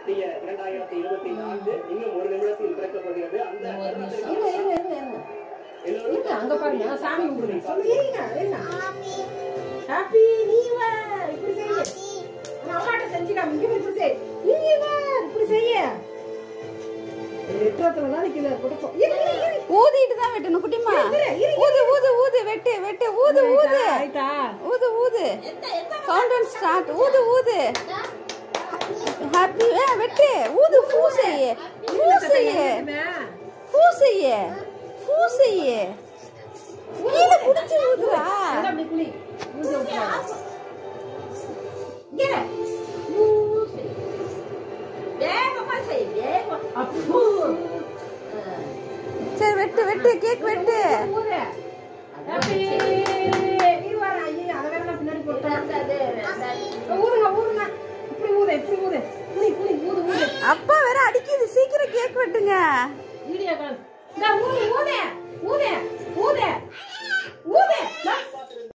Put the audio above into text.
2024 இன்னும் ஒரு நிமிடத்தில் பிறக்கப்படுகிறது. அந்த அங்க பாருங்க சாமி கும்பிடுங்க. சொல்லுங்க என்ன? Happy new year. இப்படி செய்யுங்க. அம்மாட்ட செஞ்சு காமிங்க. இப்படி செய். நியூ இயர் இப்படி செய்ய. எட்டத்துல தான் நிக்குது கொடுப்போம். ஊதிட்டு தான் வெட்டணும் குட்டிமா. ஊது ஊது ஊது வெட்டு வெட்டு ஊது ஊது. ஆயிட்டா? ஊது ஊது. Countdown start. ஊது ஊது. ஹாப்பி வெட்டு ஊது பூசைய. பூசைய. பூசைய. பூசைய. கீழ குடிச்சு ஊதுடா. அப்படி குளி. ஊது ஊது. இங்க. பூசை. வேகமா செய். வேகம். அப்போ. சரி வெட்டு வெட்டு கேக் வெட்டு. ஊது. Happy new year. ஐயா அத வேற பின்னாடி போட்டா. ஊதுங்க ஊதுங்க. இப்படி ஊது இப்படி ஊது. குளி குளி ஊது ஊது. அப்பா வேற அடிக்குது. சீக்கிரம் கேக் வெட்டுங்க. Video call. இந்த ஊது ஊது ஊது.